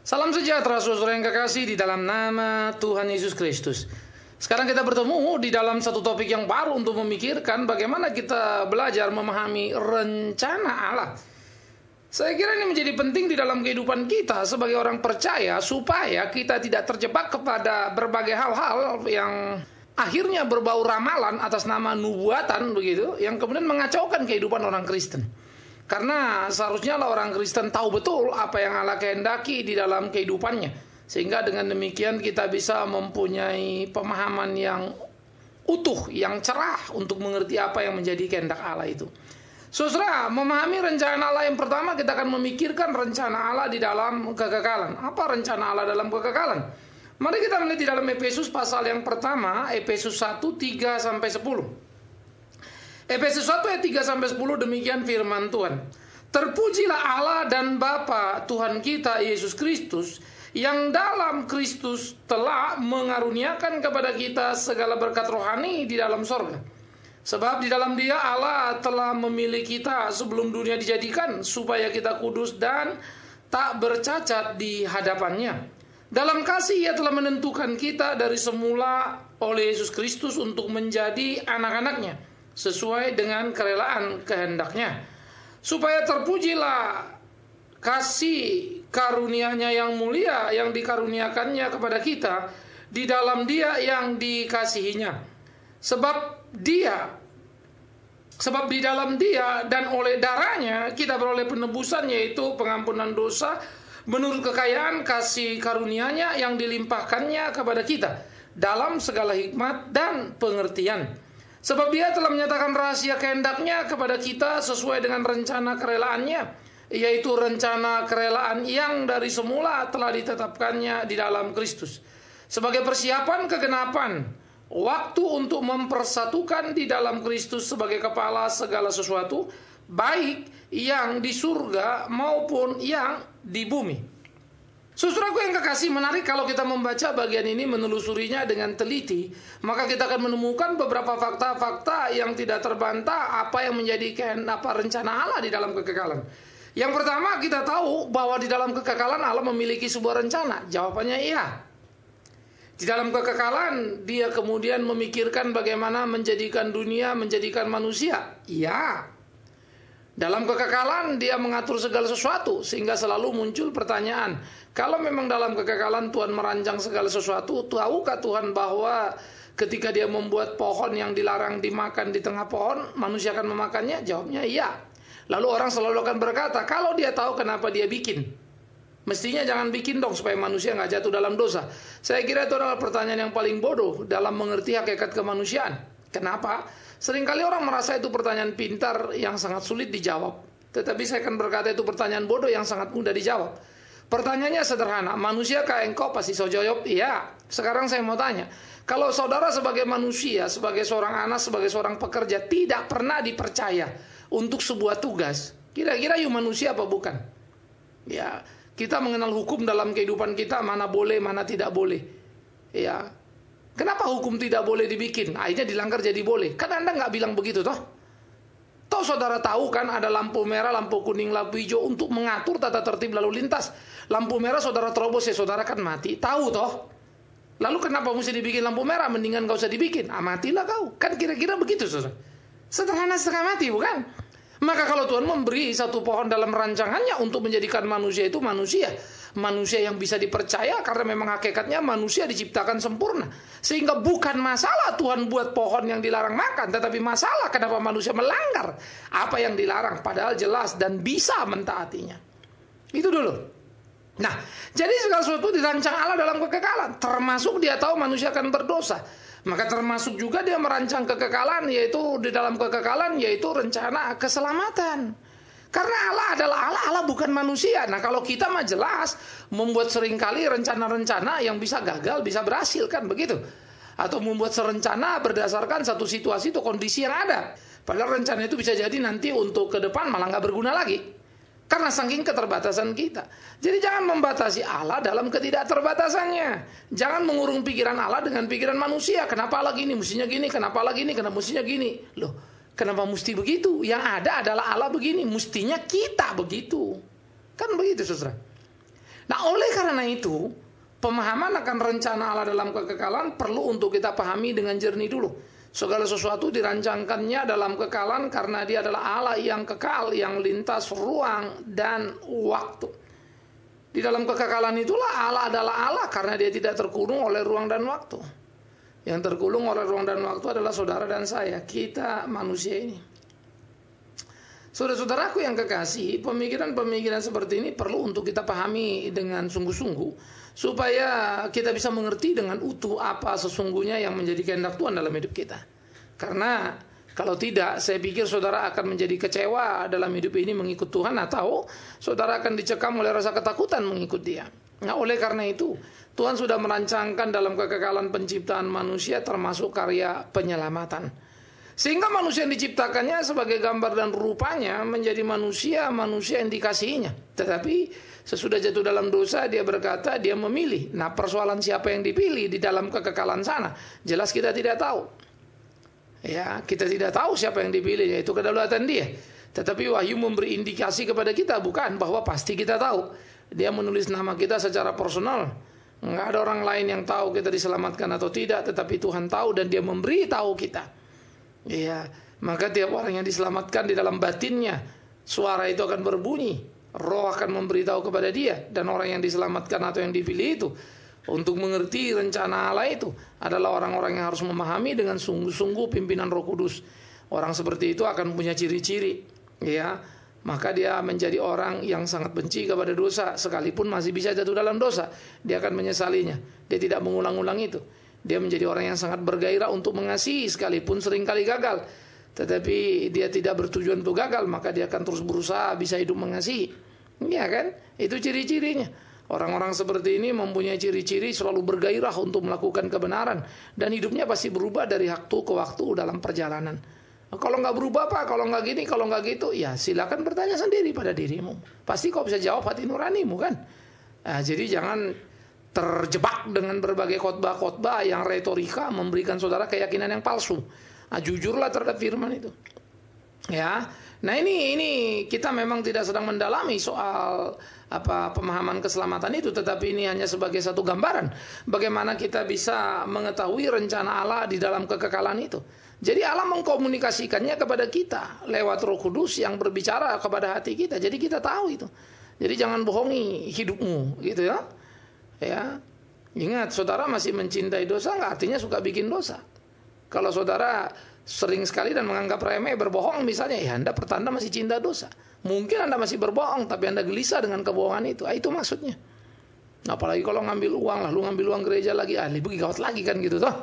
Salam sejahtera saudara yang kekasih di dalam nama Tuhan Yesus Kristus. Sekarang kita bertemu di dalam satu topik yang baru untuk memikirkan bagaimana kita belajar memahami rencana Allah. Saya kira ini menjadi penting di dalam kehidupan kita sebagai orang percaya supaya kita tidak terjebak kepada berbagai hal-hal yang akhirnya berbau ramalan atas nama nubuatan begitu, yang kemudian mengacaukan kehidupan orang Kristen. Karena seharusnya orang Kristen tahu betul apa yang Allah kehendaki di dalam kehidupannya. Sehingga dengan demikian kita bisa mempunyai pemahaman yang utuh, yang cerah untuk mengerti apa yang menjadi kehendak Allah itu. Saudara, memahami rencana Allah yang pertama kita akan memikirkan rencana Allah di dalam kekekalan. Apa rencana Allah dalam kekekalan? Mari kita melihat di dalam Efesus pasal yang pertama, Efesus 1, 3-10. Efesus 1 ayat 3-10 demikian firman Tuhan. Terpujilah Allah dan Bapa Tuhan kita Yesus Kristus, yang dalam Kristus telah mengaruniakan kepada kita segala berkat rohani di dalam sorga. Sebab di dalam Dia Allah telah memilih kita sebelum dunia dijadikan, supaya kita kudus dan tak bercacat di hadapannya. Dalam kasih Ia telah menentukan kita dari semula oleh Yesus Kristus untuk menjadi anak-anaknya, sesuai dengan kerelaan kehendaknya, supaya terpujilah kasih karunia-Nya yang mulia yang dikaruniakannya kepada kita di dalam Dia yang dikasihinya. Sebab di dalam Dia dan oleh darahnya kita beroleh penebusan, yaitu pengampunan dosa menurut kekayaan kasih karunia-Nya yang dilimpahkannya kepada kita dalam segala hikmat dan pengertian. Sebab Dia telah menyatakan rahasia kehendaknya kepada kita sesuai dengan rencana kerelaannya, yaitu rencana kerelaan yang dari semula telah ditetapkannya di dalam Kristus, sebagai persiapan kegenapan waktu untuk mempersatukan di dalam Kristus sebagai kepala segala sesuatu, baik yang di surga maupun yang di bumi. Saudaraku yang kekasih, menarik kalau kita membaca bagian ini, menelusurinya dengan teliti, maka kita akan menemukan beberapa fakta-fakta yang tidak terbantah apa yang menjadi rencana Allah di dalam kekekalan. Yang pertama, kita tahu bahwa di dalam kekekalan Allah memiliki sebuah rencana. Jawabannya iya. Di dalam kekekalan Dia kemudian memikirkan bagaimana menjadikan dunia, menjadikan manusia. Iya. Dalam kekekalan Dia mengatur segala sesuatu, sehingga selalu muncul pertanyaan, kalau memang dalam kekekalan Tuhan merancang segala sesuatu, tahukah Tuhan bahwa ketika Dia membuat pohon yang dilarang dimakan di tengah pohon, manusia akan memakannya? Jawabnya iya. Lalu orang selalu akan berkata, kalau Dia tahu kenapa Dia bikin? Mestinya jangan bikin dong supaya manusia nggak jatuh dalam dosa. Saya kira itu adalah pertanyaan yang paling bodoh dalam mengerti hakikat kemanusiaan. Kenapa? Seringkali orang merasa itu pertanyaan pintar yang sangat sulit dijawab. Tetapi saya akan berkata itu pertanyaan bodoh yang sangat mudah dijawab. Pertanyaannya sederhana, manusiakah engkau? Pasti saya jawab, iya. Sekarang saya mau tanya, kalau saudara sebagai manusia, sebagai seorang anak, sebagai seorang pekerja, tidak pernah dipercaya untuk sebuah tugas, kira-kira you manusia apa bukan? Ya, kita mengenal hukum dalam kehidupan kita, mana boleh, mana tidak boleh. Ya, kenapa hukum tidak boleh dibikin? Akhirnya dilanggar jadi boleh. Kan Anda nggak bilang begitu toh? Toh saudara tahu kan ada lampu merah, lampu kuning, lampu hijau untuk mengatur tata tertib lalu lintas. Lampu merah saudara terobos ya saudara kan mati. Tahu toh? Lalu kenapa mesti dibikin lampu merah? Mendingan gak usah dibikin. Matilah kau. Kan kira-kira begitu saudara. Sederhana setengah mati bukan? Maka kalau Tuhan memberi satu pohon dalam rancangannya untuk menjadikan manusia itu manusia yang bisa dipercaya, karena memang hakikatnya manusia diciptakan sempurna. Sehingga bukan masalah Tuhan buat pohon yang dilarang makan, tetapi masalah kenapa manusia melanggar apa yang dilarang, padahal jelas dan bisa mentaatinya. Itu dulu. Nah, jadi segala sesuatu dirancang Allah dalam kekekalan, termasuk Dia tahu manusia akan berdosa. Maka termasuk juga Dia merancang kekekalan, yaitu di dalam kekekalan, yaitu rencana keselamatan. Karena Allah adalah Allah bukan manusia. Nah kalau kita mah jelas membuat seringkali rencana-rencana yang bisa gagal, bisa berhasil kan begitu. Atau membuat serencana berdasarkan satu situasi atau kondisi yang ada. Padahal rencana itu bisa jadi nanti untuk ke depan malah nggak berguna lagi. Karena saking keterbatasan kita. Jadi jangan membatasi Allah dalam ketidakterbatasannya. Jangan mengurung pikiran Allah dengan pikiran manusia. Kenapa Allah gini, mestinya gini, kenapa Allah gini, kenapa mestinya gini. Loh, kenapa mesti begitu? Yang ada adalah Allah begini, mestinya kita begitu. Kan begitu saudara. Nah, oleh karena itu, pemahaman akan rencana Allah dalam kekekalan perlu untuk kita pahami dengan jernih dulu. Segala sesuatu dirancangkannya dalam kekekalan karena dia adalah Allah yang kekal, yang lintas ruang dan waktu. Di dalam kekekalan itulah Allah adalah Allah karena dia tidak terkurung oleh ruang dan waktu. Yang terkurung oleh ruang dan waktu adalah saudara dan saya, kita manusia ini. Saudara-saudaraku yang kekasih, pemikiran-pemikiran seperti ini perlu untuk kita pahami dengan sungguh-sungguh supaya kita bisa mengerti dengan utuh apa sesungguhnya yang menjadi kehendak Tuhan dalam hidup kita. Karena kalau tidak, saya pikir saudara akan menjadi kecewa dalam hidup ini mengikut Tuhan, atau saudara akan dicekam oleh rasa ketakutan mengikut Dia. Nah, oleh karena itu, Tuhan sudah merancangkan dalam kekekalan penciptaan manusia termasuk karya penyelamatan. Sehingga manusia yang diciptakannya sebagai gambar dan rupanya menjadi manusia yang dikasihinya. Tetapi sesudah jatuh dalam dosa, dia berkata dia memilih. Nah, persoalan siapa yang dipilih di dalam kekekalan sana, jelas kita tidak tahu. Ya, kita tidak tahu siapa yang dipilih, yaitu kedaulatan Dia. Tetapi Wahyu memberi indikasi kepada kita, bukan bahwa pasti kita tahu. Dia menulis nama kita secara personal. Nggak ada orang lain yang tahu kita diselamatkan atau tidak, tetapi Tuhan tahu dan Dia memberi tahu kita. Ya, maka tiap orang yang diselamatkan di dalam batinnya, suara itu akan berbunyi, roh akan memberitahu kepada dia. Dan orang yang diselamatkan atau yang dipilih itu untuk mengerti rencana Allah itu adalah orang-orang yang harus memahami dengan sungguh-sungguh pimpinan Roh Kudus. Orang seperti itu akan punya ciri-ciri, ya. Maka dia menjadi orang yang sangat benci kepada dosa, sekalipun masih bisa jatuh dalam dosa, dia akan menyesalinya. Dia tidak mengulang-ulang itu. Dia menjadi orang yang sangat bergairah untuk mengasihi sekalipun seringkali gagal. Tetapi dia tidak bertujuan untuk gagal, maka dia akan terus berusaha bisa hidup mengasihi. Iya kan? Itu ciri-cirinya. Orang-orang seperti ini mempunyai ciri-ciri selalu bergairah untuk melakukan kebenaran. Dan hidupnya pasti berubah dari waktu ke waktu dalam perjalanan. Kalau nggak berubah Pak, kalau nggak gini, kalau nggak gitu, ya silakan bertanya sendiri pada dirimu. Pasti kau bisa jawab hati nuranimu kan? Nah, jadi jangan terjebak dengan berbagai khotbah-khotbah yang retorika memberikan saudara keyakinan yang palsu. Nah, jujurlah terhadap firman itu. Ya. Nah, ini kita memang tidak sedang mendalami soal pemahaman keselamatan itu, tetapi ini hanya sebagai satu gambaran bagaimana kita bisa mengetahui rencana Allah di dalam kekekalan itu. Jadi Allah mengkomunikasikannya kepada kita lewat Roh Kudus yang berbicara kepada hati kita. Jadi kita tahu itu. Jadi jangan bohongi hidupmu, gitu ya. Ya, ingat, saudara masih mencintai dosa nggak artinya suka bikin dosa. Kalau saudara sering sekali dan menganggap remeh berbohong misalnya, ya Anda pertanda masih cinta dosa. Mungkin Anda masih berbohong, tapi Anda gelisah dengan kebohongan itu. Itu maksudnya. Nah, apalagi kalau ngambil uang, lalu ngambil uang gereja lagi, lebih gawat lagi kan gitu toh.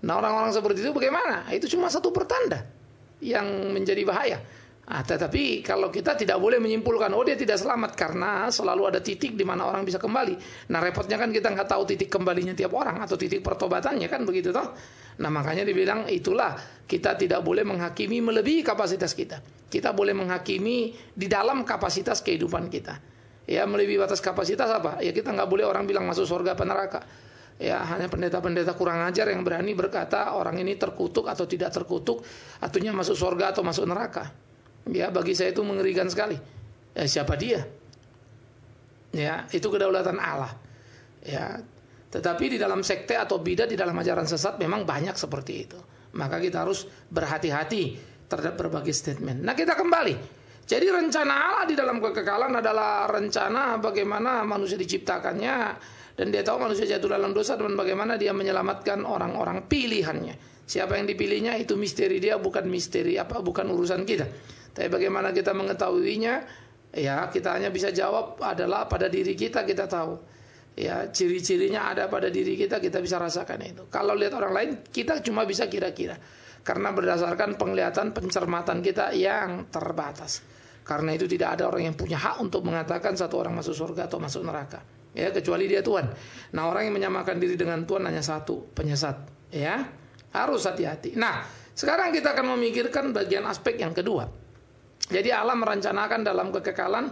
Nah, orang-orang seperti itu bagaimana? Itu cuma satu pertanda yang menjadi bahaya. Tetapi kalau kita tidak boleh menyimpulkan, dia tidak selamat karena selalu ada titik di mana orang bisa kembali. Nah, repotnya kan kita nggak tahu titik kembalinya tiap orang atau titik pertobatannya kan begitu toh. Nah, makanya dibilang itulah kita tidak boleh menghakimi melebihi kapasitas kita. Kita boleh menghakimi di dalam kapasitas kehidupan kita. Ya, melebihi batas kapasitas apa? Ya, kita nggak boleh orang bilang masuk surga apa neraka. Ya, hanya pendeta-pendeta kurang ajar yang berani berkata orang ini terkutuk atau tidak terkutuk, artinya masuk surga atau masuk neraka. Ya, bagi saya itu mengerikan sekali. Ya, siapa dia? Ya, itu kedaulatan Allah. Ya, tetapi di dalam sekte atau bidah, di dalam ajaran sesat memang banyak seperti itu. Maka kita harus berhati-hati terhadap berbagai statement. Nah, kita kembali. Jadi rencana Allah di dalam kekekalan adalah rencana bagaimana manusia diciptakannya, dan dia tahu manusia jatuh dalam dosa dan bagaimana dia menyelamatkan orang-orang pilihannya. Siapa yang dipilihnya itu misteri dia, bukan misteri bukan urusan kita. Tapi bagaimana kita mengetahuinya, ya kita hanya bisa jawab adalah pada diri kita tahu. Ya, ciri-cirinya ada pada diri kita bisa rasakan itu. Kalau lihat orang lain, kita cuma bisa kira-kira. Karena berdasarkan penglihatan, pencermatan kita yang terbatas. Karena itu tidak ada orang yang punya hak untuk mengatakan satu orang masuk surga atau masuk neraka. Ya, kecuali dia Tuhan. Nah, orang yang menyamakan diri dengan Tuhan hanya satu, penyesat. Ya, harus hati-hati. Nah, sekarang kita akan memikirkan bagian aspek yang kedua. Jadi Allah merencanakan dalam kekekalan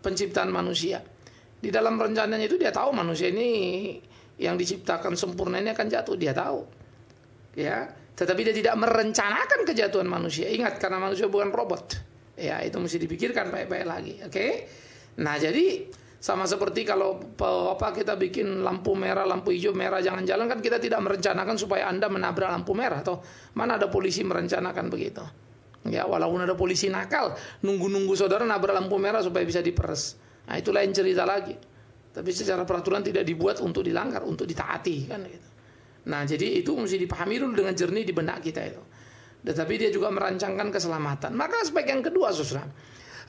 penciptaan manusia. Di dalam rencananya itu dia tahu manusia ini yang diciptakan sempurna ini akan jatuh, dia tahu. Ya, tetapi dia tidak merencanakan kejatuhan manusia. Ingat, karena manusia bukan robot. Ya, itu mesti dipikirkan baik-baik lagi. Oke? Nah, jadi sama seperti kalau kita bikin lampu merah, lampu hijau, merah jangan jalan, kan kita tidak merencanakan supaya Anda menabrak lampu merah, toh. Mana ada polisi merencanakan begitu. Ya, walaupun ada polisi nakal, nunggu-nunggu saudara nabrak lampu merah supaya bisa diperes. Nah, itu lain cerita lagi. Tapi secara peraturan tidak dibuat untuk dilanggar, untuk ditaati, kan gitu. Nah, jadi itu mesti dipahami dulu dengan jernih di benak kita itu. Tetapi dia juga merancangkan keselamatan. Maka aspek yang kedua, saudara,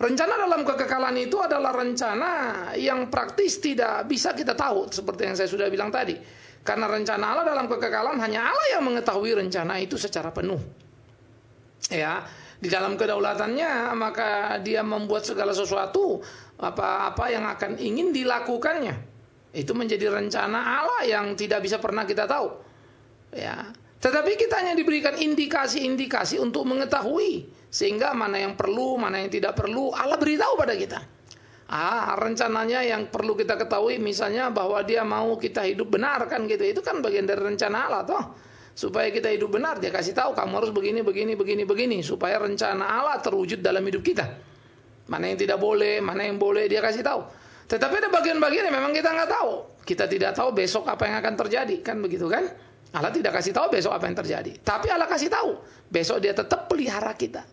rencana dalam kekekalan itu adalah rencana yang praktis tidak bisa kita tahu, seperti yang saya sudah bilang tadi. Karena rencana Allah dalam kekekalan hanya Allah yang mengetahui rencana itu secara penuh. Ya, di dalam kedaulatannya maka dia membuat segala sesuatu apa yang akan ingin dilakukannya. Itu menjadi rencana Allah yang tidak bisa pernah kita tahu. Ya. Tetapi kita hanya diberikan indikasi-indikasi untuk mengetahui, sehingga mana yang perlu, mana yang tidak perlu, Allah beritahu pada kita. Rencananya yang perlu kita ketahui, misalnya bahwa dia mau kita hidup benar, kan gitu. Itu kan bagian dari rencana Allah, toh. Supaya kita hidup benar, dia kasih tahu kamu harus begini, supaya rencana Allah terwujud dalam hidup kita. Mana yang tidak boleh, mana yang boleh, dia kasih tahu. Tetapi ada bagian-bagian yang memang kita nggak tahu. Kita tidak tahu besok apa yang akan terjadi, kan begitu kan? Allah tidak kasih tahu besok apa yang terjadi. Tapi Allah kasih tahu besok dia tetap pelihara kita.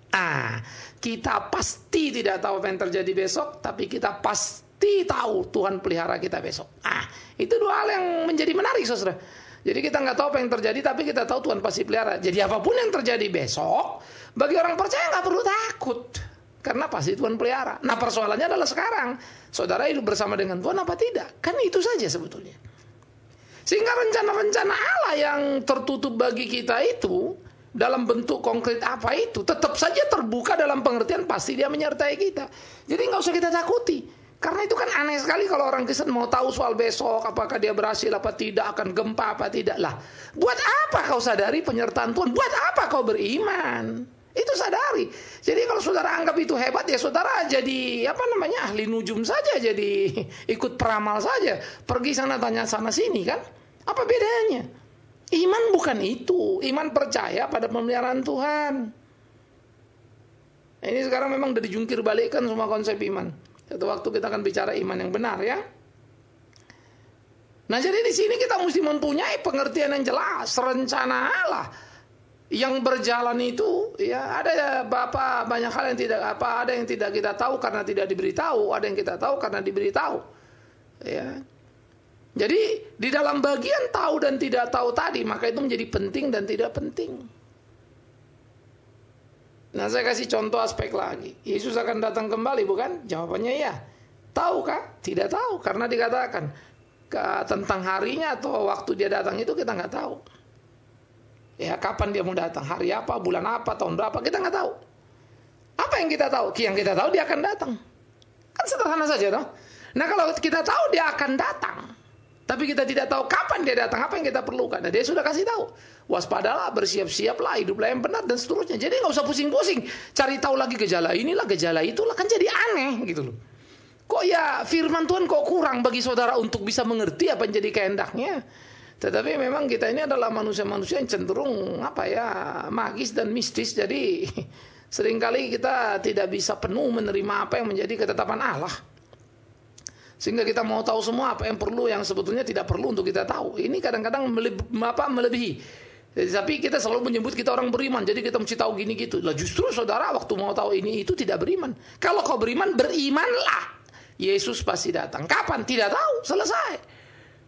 Kita pasti tidak tahu apa yang terjadi besok, tapi kita pasti tahu Tuhan pelihara kita besok. Itu dua hal yang menjadi menarik, saudara. Jadi kita nggak tahu apa yang terjadi, tapi kita tahu Tuhan pasti pelihara. Jadi apapun yang terjadi besok, bagi orang percaya nggak perlu takut, karena pasti Tuhan pelihara. Nah, persoalannya adalah sekarang, saudara hidup bersama dengan Tuhan apa tidak? Kan itu saja sebetulnya. Sehingga rencana-rencana Allah yang tertutup bagi kita itu, dalam bentuk konkret apa itu, tetap saja terbuka dalam pengertian pasti dia menyertai kita. Jadi nggak usah kita takuti. Karena itu kan aneh sekali kalau orang Kristen mau tahu soal besok, apakah dia berhasil apa tidak, akan gempa apa tidak. Lah, buat apa kau sadari penyertaan Tuhan? Buat apa kau beriman? Itu sadari. Jadi kalau saudara anggap itu hebat, ya saudara jadi ahli nujum saja, jadi ikut peramal saja, pergi sana tanya sana sini, kan? Apa bedanya? Iman bukan itu. Iman percaya pada pemeliharaan Tuhan. Ini sekarang memang udah dijungkir balikkan semua konsep iman. Satu waktu kita akan bicara iman yang benar, ya. Nah, jadi di sini kita mesti mempunyai pengertian yang jelas rencana Allah yang berjalan itu, ya. Ada banyak hal yang ada yang tidak kita tahu karena tidak diberitahu, ada yang kita tahu karena diberitahu, ya. Jadi di dalam bagian tahu dan tidak tahu tadi, maka itu menjadi penting dan tidak penting. Nah, saya kasih contoh aspek lagi. Yesus akan datang kembali, bukan? Jawabannya ya. Tahukah? Tidak tahu, karena dikatakan tentang harinya atau waktu dia datang itu kita nggak tahu. Ya, kapan dia mau datang, hari apa, bulan apa, tahun berapa, kita nggak tahu. Apa yang kita tahu? Yang kita tahu dia akan datang. Kan sederhana saja, toh. Nah, kalau kita tahu dia akan datang, tapi kita tidak tahu kapan dia datang, apa yang kita perlukan. Nah, dia sudah kasih tahu. Waspadalah, bersiap-siaplah, hiduplah yang benar, dan seterusnya. Jadi nggak usah pusing-pusing cari tahu lagi gejala inilah, gejala itulah, kan jadi aneh gitu loh. Kok ya firman Tuhan kok kurang bagi saudara untuk bisa mengerti apa yang jadi kehendaknya. Tetapi memang kita ini adalah manusia-manusia yang cenderung magis dan mistis. Jadi seringkali kita tidak bisa penuh menerima apa yang menjadi ketetapan Allah. Sehingga kita mau tahu semua apa yang perlu, yang sebetulnya tidak perlu untuk kita tahu. Ini kadang-kadang melebihi. Tapi kita selalu menyebut kita orang beriman, jadi kita mesti tahu gini gitu. Lah justru saudara waktu mau tahu ini itu tidak beriman. Kalau kau beriman, berimanlah. Yesus pasti datang. Kapan? Tidak tahu. Selesai.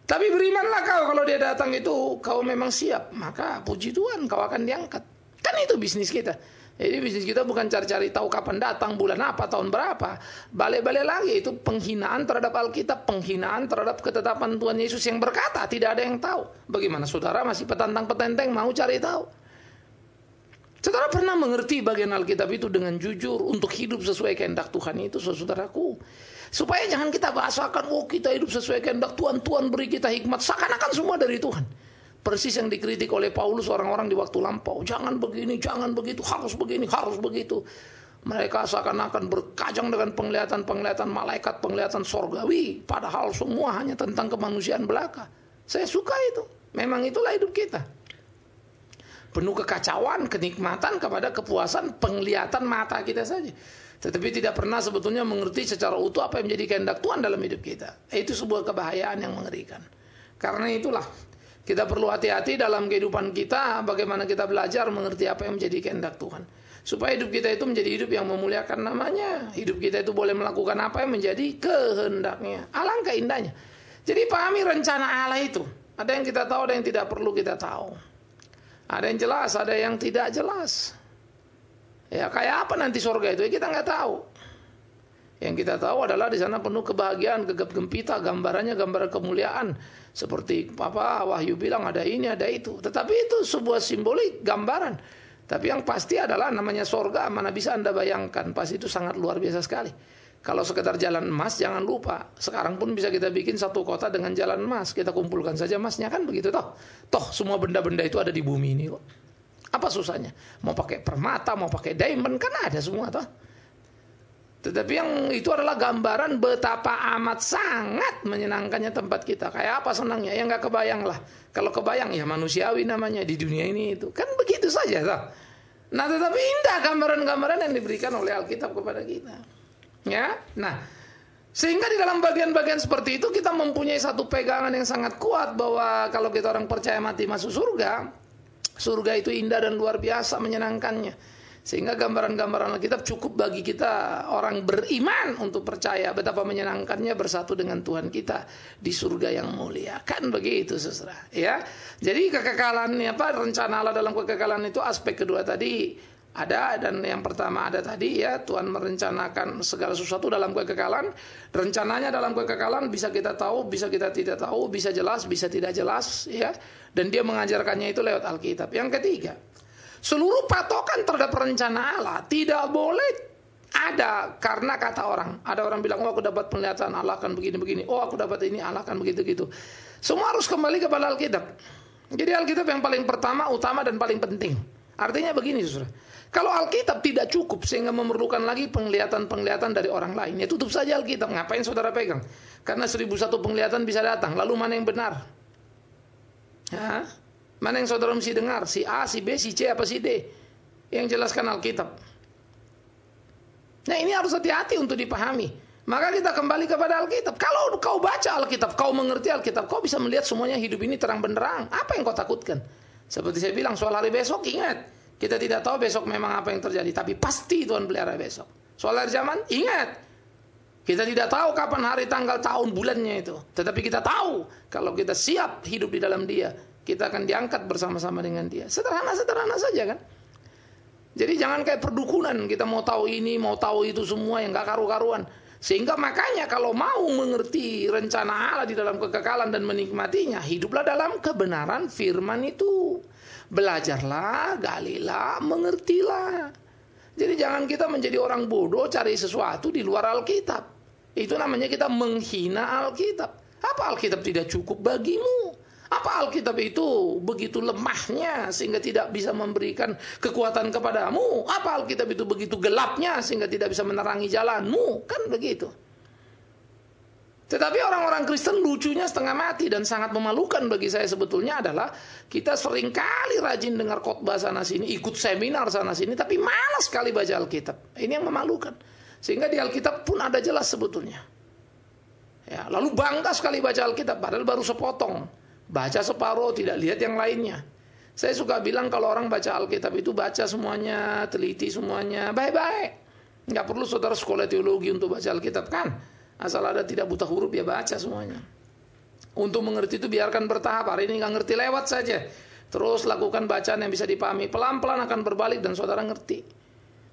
Tapi berimanlah kau, kalau dia datang itu kau memang siap, maka puji Tuhan kau akan diangkat. Kan itu bisnis kita. Jadi bisnis kita bukan cari-cari tahu kapan datang, bulan apa, tahun berapa. Balik-balik lagi, itu penghinaan terhadap Alkitab, penghinaan terhadap ketetapan Tuhan Yesus yang berkata tidak ada yang tahu. Bagaimana saudara masih petantang-petenteng mau cari tahu? Saudara pernah mengerti bagian Alkitab itu dengan jujur untuk hidup sesuai kehendak Tuhan itu, saudaraku. Supaya jangan kita bahasakan, kita hidup sesuai kehendak Tuhan, Tuhan beri kita hikmat, seakan-akan semua dari Tuhan. Persis yang dikritik oleh Paulus orang-orang di waktu lampau. Jangan begini, jangan begitu, harus begini, harus begitu. Mereka seakan-akan berkajang dengan penglihatan-penglihatan malaikat, penglihatan sorgawi. Padahal semua hanya tentang kemanusiaan belaka. Saya suka itu. Memang itulah hidup kita. Penuh kekacauan, kenikmatan kepada kepuasan penglihatan mata kita saja. tetapi tidak pernah sebetulnya mengerti secara utuh apa yang menjadi kehendak Tuhan dalam hidup kita. Itu sebuah kebahayaan yang mengerikan. Karena itulah kita perlu hati-hati dalam kehidupan kita, bagaimana kita belajar mengerti apa yang menjadi kehendak Tuhan. Supaya hidup kita itu menjadi hidup yang memuliakan namanya. Hidup kita itu boleh melakukan apa yang menjadi kehendaknya. Alangkah indahnya. Jadi pahami rencana Allah itu. Ada yang kita tahu, ada yang tidak perlu kita tahu. Ada yang jelas, ada yang tidak jelas. Ya kayak apa nanti surga itu, ya kita nggak tahu. Yang kita tahu adalah di sana penuh kebahagiaan, gegap gempita, gambarannya gambar kemuliaan. Seperti apa Wahyu bilang ada ini, ada itu. Tetapi itu sebuah simbolik, gambaran. Tapi yang pasti adalah namanya surga, mana bisa Anda bayangkan. Pasti itu sangat luar biasa sekali. Kalau sekedar jalan emas, jangan lupa. Sekarang pun bisa kita bikin satu kota dengan jalan emas. Kita kumpulkan saja emasnya, kan begitu toh. Toh semua benda-benda itu ada di bumi ini kok. Apa susahnya? Mau pakai permata, mau pakai diamond, kan ada semua toh. Tetapi yang itu adalah gambaran betapa amat sangat menyenangkannya tempat kita. Kayak apa senangnya? Ya nggak kebayang lah. Kalau kebayang ya manusiawi namanya di dunia ini itu. Kan begitu saja toh. Nah tetapi indah gambaran-gambaran yang diberikan oleh Alkitab kepada kita. Ya, nah sehingga di dalam bagian-bagian seperti itu kita mempunyai satu pegangan yang sangat kuat bahwa kalau kita orang percaya mati masuk surga, surga itu indah dan luar biasa menyenangkannya. Sehingga gambaran-gambaran Alkitab cukup bagi kita orang beriman untuk percaya betapa menyenangkannya bersatu dengan Tuhan kita di surga yang mulia. Kan begitu saudara, ya. Jadi kekekalan rencana Allah dalam kekekalan itu aspek kedua tadi ada, dan yang pertama ada tadi ya, Tuhan merencanakan segala sesuatu dalam kekekalan. Rencananya dalam kekekalan bisa kita tahu, bisa kita tidak tahu, bisa jelas, bisa tidak jelas ya. Dan dia mengajarkannya itu lewat Alkitab. Yang ketiga, seluruh patokan terhadap rencana Allah tidak boleh ada karena kata orang. Ada orang bilang, oh aku dapat penglihatan Allah akan begini-begini, oh aku dapat ini Allah akan begitu-gitu. Semua harus kembali kepada Alkitab. Jadi Alkitab yang paling pertama, utama dan paling penting. Artinya begini saudara, kalau Alkitab tidak cukup sehingga memerlukan lagi penglihatan-penglihatan dari orang lain, ya tutup saja Alkitab. Ngapain saudara pegang? Karena 1001 penglihatan bisa datang. Lalu mana yang benar? Ya? Mana yang saudara mesti dengar? Si A, si B, si C, apa si D? Yang jelaskan Alkitab. Nah ini harus hati-hati untuk dipahami. Maka kita kembali kepada Alkitab. Kalau kau baca Alkitab, kau mengerti Alkitab, kau bisa melihat semuanya hidup ini terang benderang. Apa yang kau takutkan? Seperti saya bilang soal hari besok, ingat. Kita tidak tahu besok memang apa yang terjadi, tapi pasti Tuhan pelihara besok. Soal akhir zaman, ingat. Kita tidak tahu kapan hari, tanggal, tahun, bulannya itu. Tetapi kita tahu kalau kita siap hidup di dalam Dia, kita akan diangkat bersama-sama dengan Dia. Sederhana-sederhana saja kan. Jadi jangan kayak perdukunan, kita mau tahu ini, mau tahu itu semua yang gak karu-karuan. Sehingga makanya kalau mau mengerti rencana Allah di dalam kekekalan dan menikmatinya, hiduplah dalam kebenaran firman itu. Belajarlah, galilah, mengertilah. Jadi jangan kita menjadi orang bodoh cari sesuatu di luar Alkitab. Itu namanya kita menghina Alkitab. Apa Alkitab tidak cukup bagimu? Apa Alkitab itu begitu lemahnya sehingga tidak bisa memberikan kekuatan kepadamu? Apa Alkitab itu begitu gelapnya sehingga tidak bisa menerangi jalanmu? Kan begitu. Tetapi orang-orang Kristen lucunya setengah mati dan sangat memalukan bagi saya sebetulnya adalah kita seringkali rajin dengar khotbah sana sini, ikut seminar sana sini, tapi malas sekali baca Alkitab. Ini yang memalukan. Sehingga di Alkitab pun ada jelas sebetulnya. Ya, lalu bangga sekali baca Alkitab padahal baru sepotong. Baca separuh, tidak lihat yang lainnya. Saya suka bilang kalau orang baca Alkitab itu baca semuanya, teliti semuanya, baik-baik. Nggak perlu saudara sekolah teologi untuk baca Alkitab kan. Asal ada tidak buta huruf ya baca semuanya. Untuk mengerti itu biarkan bertahap. Hari ini nggak ngerti lewat saja. Terus lakukan bacaan yang bisa dipahami. Pelan-pelan akan berbalik dan saudara ngerti.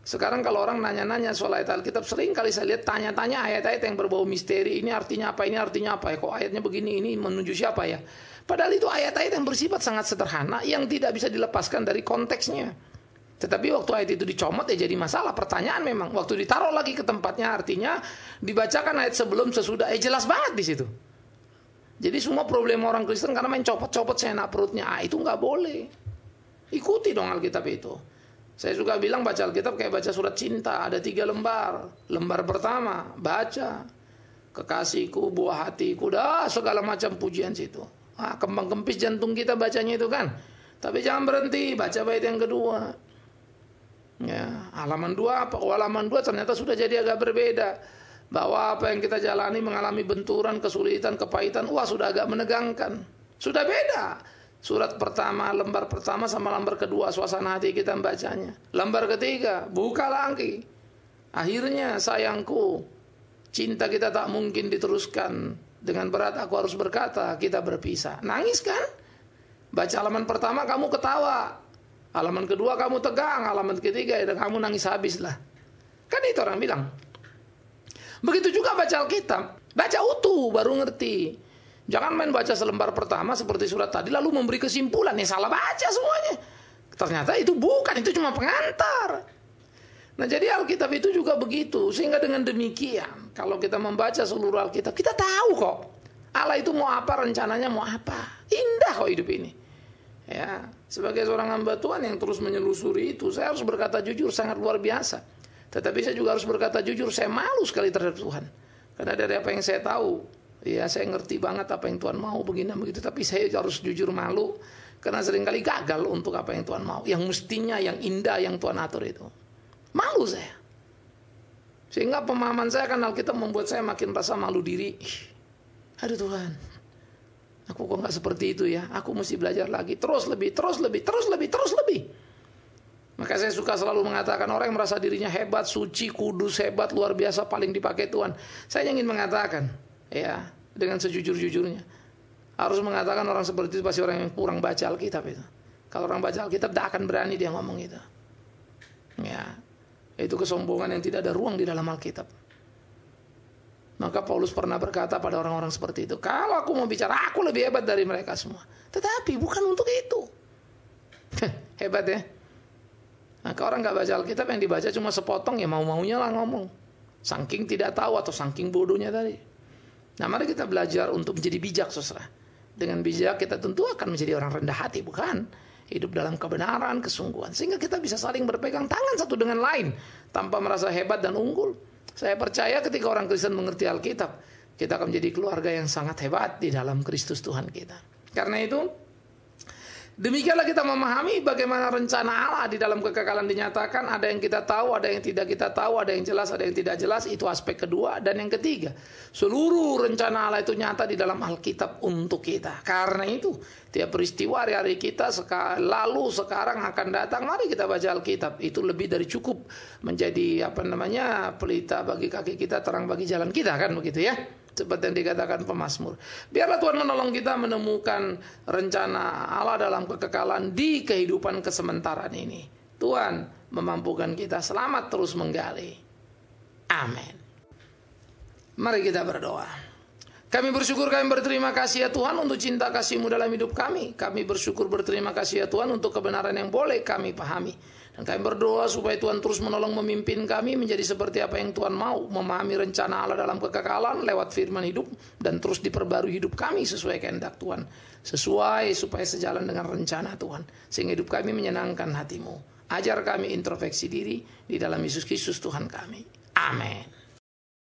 Sekarang kalau orang nanya-nanya soal ayat Alkitab, sering kali saya lihat tanya-tanya ayat-ayat yang berbau misteri. Ini artinya apa? Ini artinya apa? Kok ayatnya begini? Ini menuju siapa ya? Padahal itu ayat-ayat yang bersifat sangat sederhana yang tidak bisa dilepaskan dari konteksnya. Tetapi waktu ayat itu dicomot ya jadi masalah. Pertanyaan memang. Waktu ditaruh lagi ke tempatnya artinya dibacakan ayat sebelum sesudah. Jelas banget di situ. Jadi semua problem orang Kristen karena main copot-copot seenak perutnya. Itu nggak boleh. Ikuti dong Alkitab itu. Saya juga bilang baca Alkitab kayak baca surat cinta. Ada 3 lembar. Lembar pertama baca. Kekasihku, buah hatiku. Dah segala macam pujian situ. Kembang kempis jantung kita bacanya itu kan. Tapi jangan berhenti. Baca bait yang kedua. Ya, halaman 2 apa? Oh, halaman 2 ternyata sudah jadi agak berbeda. Bahwa apa yang kita jalani mengalami benturan, kesulitan, kepahitan, wah sudah agak menegangkan. Sudah beda. Surat pertama, lembar pertama sama lembar kedua, suasana hati kita membacanya. Lembar ketiga, buka lagi. Akhirnya sayangku, cinta kita tak mungkin diteruskan. Dengan berat aku harus berkata, kita berpisah. Nangis kan? Baca halaman pertama kamu ketawa. Halaman kedua kamu tegang, halaman ketiga ya kamu nangis habis lah. Kan itu orang bilang. Begitu juga baca Alkitab, baca utuh baru ngerti. Jangan main baca selembar pertama seperti surat tadi lalu memberi kesimpulan, ya salah baca semuanya. Ternyata itu bukan, itu cuma pengantar. Nah jadi Alkitab itu juga begitu. Sehingga dengan demikian, kalau kita membaca seluruh Alkitab, kita tahu kok Allah itu mau apa, rencananya mau apa. Indah kok hidup ini. Ya, sebagai seorang hamba Tuhan yang terus menyelusuri itu, saya harus berkata jujur, sangat luar biasa. Tetapi saya juga harus berkata jujur, saya malu sekali terhadap Tuhan. Karena dari apa yang saya tahu, ya saya ngerti banget apa yang Tuhan mau, begini begitu. Tapi saya harus jujur malu, karena seringkali gagal untuk apa yang Tuhan mau. Yang mestinya, yang indah, yang Tuhan atur itu. Malu saya. Sehingga pemahaman saya kan Alkitab membuat saya makin rasa malu diri. Aduh Tuhan, aku kok gak seperti itu ya. Aku mesti belajar lagi. Terus lebih. Maka saya suka selalu mengatakan orang yang merasa dirinya hebat, suci, kudus, hebat, luar biasa, paling dipakai Tuhan. Saya ingin mengatakan, ya, dengan sejujur-jujurnya, harus mengatakan orang seperti itu pasti orang yang kurang baca Alkitab itu. Kalau orang baca Alkitab, tidak akan berani dia ngomong itu. Ya, itu kesombongan yang tidak ada ruang di dalam Alkitab. Maka Paulus pernah berkata pada orang-orang seperti itu, kalau aku mau bicara, aku lebih hebat dari mereka semua. Tetapi bukan untuk itu. Hebat ya. Maka orang gak baca Alkitab, yang dibaca cuma sepotong, ya mau-maunya lah ngomong. Saking tidak tahu atau saking bodohnya tadi. Nah mari kita belajar untuk menjadi bijak, saudara. Dengan bijak kita tentu akan menjadi orang rendah hati, bukan? Hidup dalam kebenaran, kesungguhan. Sehingga kita bisa saling berpegang tangan satu dengan lain, tanpa merasa hebat dan unggul. Saya percaya ketika orang Kristen mengerti Alkitab, kita akan menjadi keluarga yang sangat hebat di dalam Kristus Tuhan kita. Karena itu, demikianlah kita memahami bagaimana rencana Allah di dalam kekekalan dinyatakan. Ada yang kita tahu, ada yang tidak kita tahu, ada yang jelas, ada yang tidak jelas. Itu aspek kedua. Dan yang ketiga, seluruh rencana Allah itu nyata di dalam Alkitab untuk kita. Karena itu, tiap peristiwa hari-hari kita lalu, sekarang, akan datang, mari kita baca Alkitab. Itu lebih dari cukup menjadi pelita bagi kaki kita, terang bagi jalan kita, kan begitu ya. Seperti yang dikatakan pemazmur. Biarlah Tuhan menolong kita menemukan rencana Allah dalam kekekalan di kehidupan kesementaraan ini. Tuhan memampukan kita selamat terus menggali. Amin. Mari kita berdoa. Kami bersyukur, kami berterima kasih ya Tuhan untuk cinta kasih-Mu dalam hidup kami. Kami bersyukur berterima kasih ya Tuhan untuk kebenaran yang boleh kami pahami. Dan kami berdoa supaya Tuhan terus menolong memimpin kami menjadi seperti apa yang Tuhan mau. Memahami rencana Allah dalam kekekalan lewat firman hidup. Dan terus diperbarui hidup kami sesuai kehendak Tuhan. Sesuai supaya sejalan dengan rencana Tuhan. Sehingga hidup kami menyenangkan hati-Mu. Ajar kami introspeksi diri di dalam Yesus Kristus Tuhan kami. Amin.